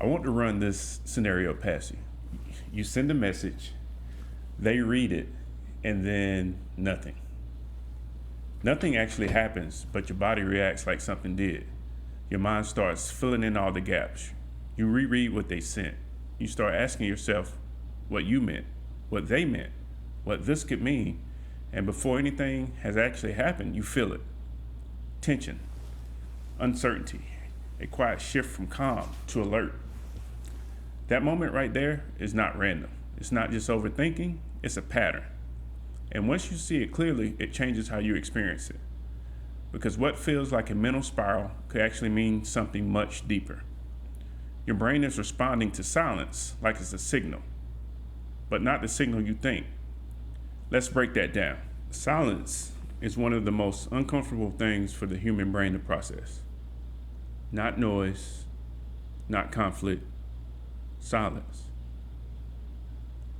want to run this scenario past you. You send a message, they read it, and then nothing. Nothing actually happens, but your body reacts like something did. Your mind starts filling in all the gaps. You reread what they sent. You start asking yourself what you meant, what they meant, what this could mean. And before anything has actually happened, you feel it. Tension, uncertainty, a quiet shift from calm to alert. That moment right there is not random. It's not just overthinking, it's a pattern. And once you see it clearly, it changes how you experience it. Because what feels like a mental spiral could actually mean something much deeper. Your brain is responding to silence like it's a signal, but not the signal you think. Let's break that down. Silence is one of the most uncomfortable things for the human brain to process. Not noise, not conflict, silence.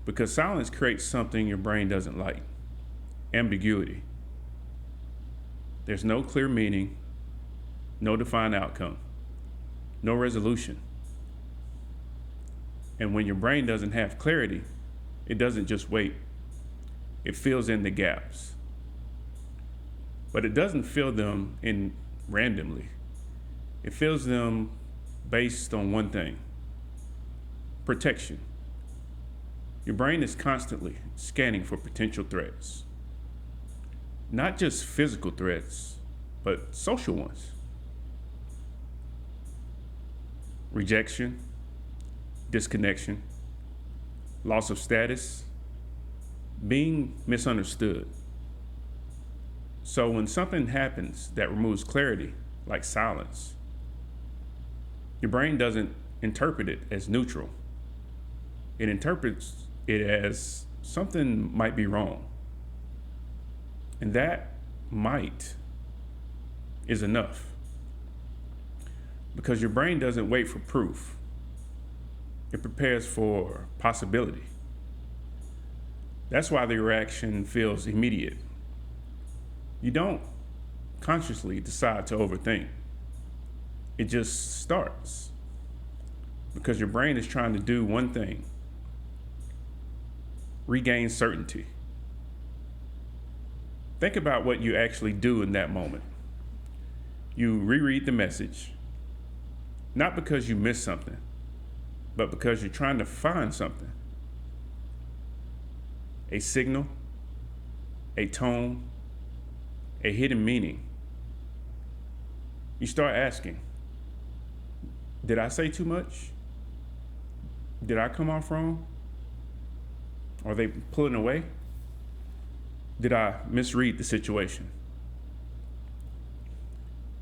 Because silence creates something your brain doesn't like. Ambiguity. There's no clear meaning, no defined outcome, no resolution. And when your brain doesn't have clarity, it doesn't just wait. It fills in the gaps. But it doesn't fill them in randomly. It fills them based on one thing: protection. Your brain is constantly scanning for potential threats. Not just physical threats, but social ones. Rejection, disconnection, loss of status, being misunderstood. So when something happens that removes clarity, like silence, your brain doesn't interpret it as neutral. It interprets it as something might be wrong. And that might is enough. Because your brain doesn't wait for proof. It prepares for possibility. That's why the reaction feels immediate. You don't consciously decide to overthink. It just starts. Because your brain is trying to do one thing: regain certainty. Think about what you actually do in that moment. You reread the message, not because you missed something, but because you're trying to find something. A signal, a tone, a hidden meaning. You start asking, did I say too much? Did I come off wrong? Are they pulling away? Did I misread the situation?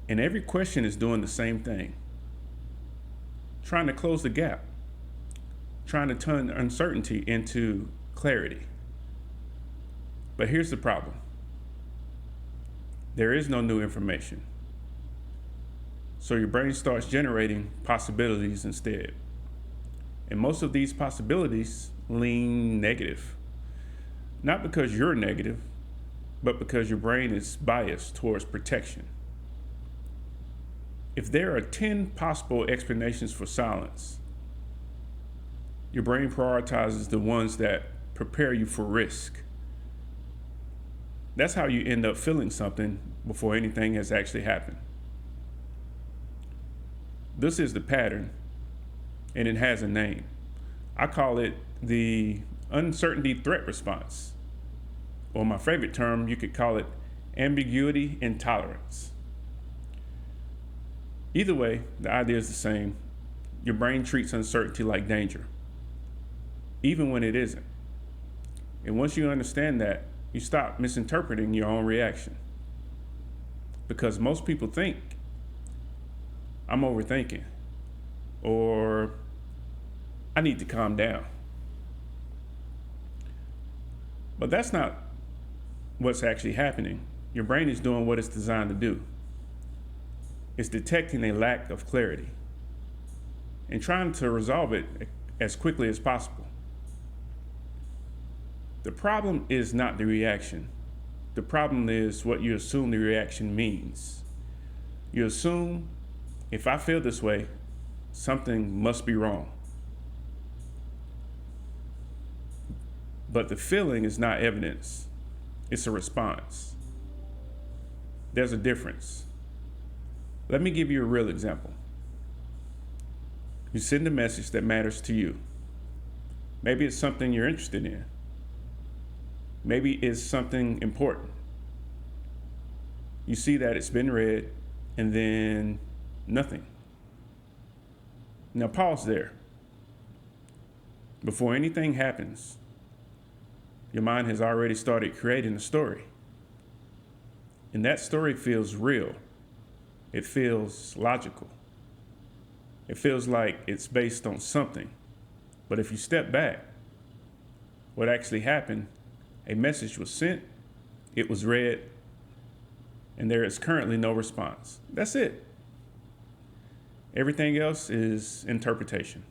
And every question is doing the same thing. Trying to close the gap. Trying to turn uncertainty into clarity. But here's the problem. There is no new information. So your brain starts generating possibilities instead. And most of these possibilities lean negative. Not because you're negative, but because your brain is biased towards protection. If there are 10 possible explanations for silence, your brain prioritizes the ones that prepare you for risk. That's how you end up feeling something before anything has actually happened. This is the pattern, and it has a name. I call it the uncertainty threat response. Or my favorite term, you could call it ambiguity intolerance. Either way, the idea is the same. Your brain treats uncertainty like danger, even when it isn't. And once you understand that, you stop misinterpreting your own reaction. Because most people think, I'm overthinking, or I need to calm down. But that's not what's actually happening. Your brain is doing what it's designed to do. It's detecting a lack of clarity and trying to resolve it as quickly as possible. The problem is not the reaction. The problem is what you assume the reaction means. You assume, if I feel this way, something must be wrong. But the feeling is not evidence, it's a response. There's a difference. Let me give you a real example. You send a message that matters to you. Maybe it's something you're interested in. Maybe it's something important. You see that it's been read, and then nothing. Now pause there. Before anything happens, your mind has already started creating a story. And that story feels real. It feels logical. It feels like it's based on something. But if you step back, what actually happened, a message was sent, it was read, and there is currently no response. That's it. Everything else is interpretation.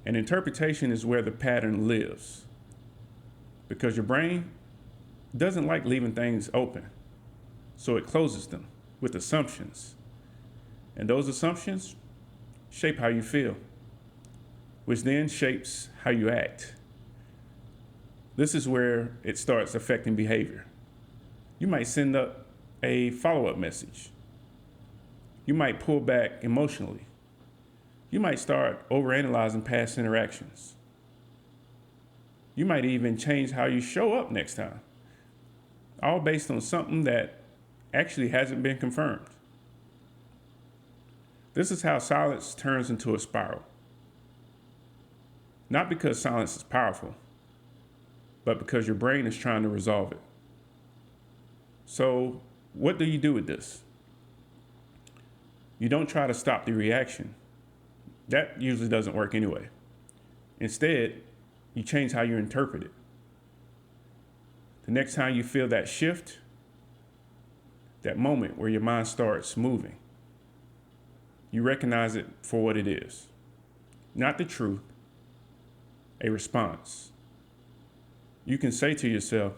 And interpretation is where the pattern lives. Because your brain doesn't like leaving things open. So it closes them with assumptions. And those assumptions shape how you feel, which then shapes how you act. This is where it starts affecting behavior. You might send up a follow-up message. You might pull back emotionally. You might start overanalyzing past interactions. You might even change how you show up next time, all based on something that actually hasn't been confirmed. This is how silence turns into a spiral. Not because silence is powerful, but because your brain is trying to resolve it. So, what do you do with this? You don't try to stop the reaction. That usually doesn't work anyway. Instead, you change how you interpret it. The next time you feel that shift, that moment where your mind starts moving, you recognize it for what it is. Not the truth, a response. You can say to yourself,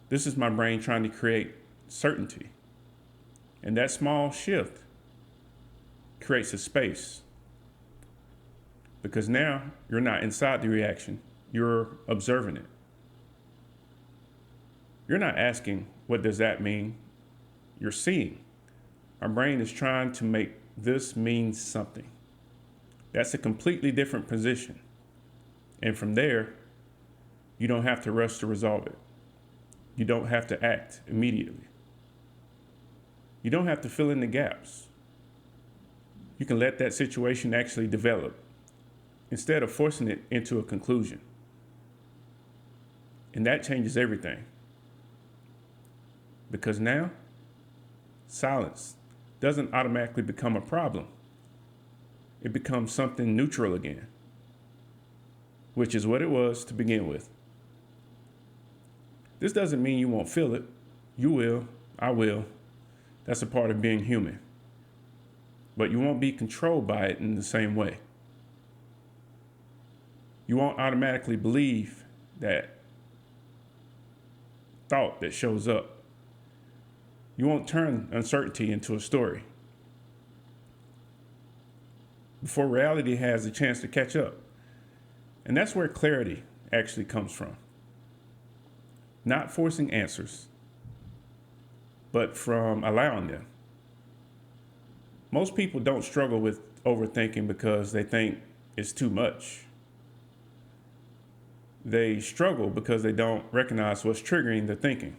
this is my brain trying to create certainty. And that small shift creates a space. Because now you're not inside the reaction, you're observing it. You're not asking, what does that mean? You're seeing. Our brain is trying to make this mean something. That's a completely different position. And from there, you don't have to rush to resolve it. You don't have to act immediately. You don't have to fill in the gaps. You can let that situation actually develop instead of forcing it into a conclusion. And that changes everything. Because now, silence doesn't automatically become a problem. It becomes something neutral again, which is what it was to begin with. This doesn't mean you won't feel it. You will, I will. That's a part of being human. But you won't be controlled by it in the same way. You won't automatically believe that thought that shows up. You won't turn uncertainty into a story before reality has a chance to catch up. And that's where clarity actually comes from. Not forcing answers, but from allowing them. Most people don't struggle with overthinking because they think it's too much. They struggle because they don't recognize what's triggering the thinking.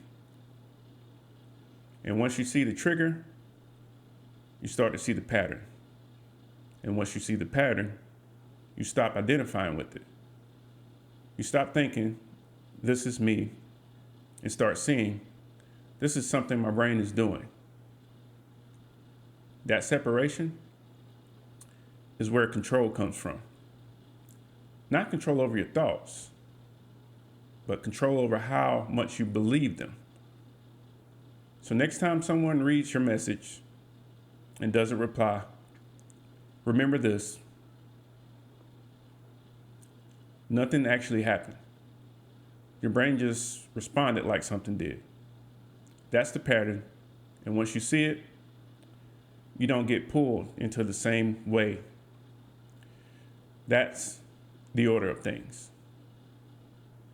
And once you see the trigger, you start to see the pattern. And once you see the pattern, you stop identifying with it. You stop thinking, this is me, and start seeing, this is something my brain is doing. That separation is where control comes from. Not control over your thoughts, but control over how much you believe them. So next time someone reads your message and doesn't reply, remember this. Nothing actually happened. Your brain just responded like something did. That's the pattern. And once you see it, you don't get pulled into the same way. That's the order of things.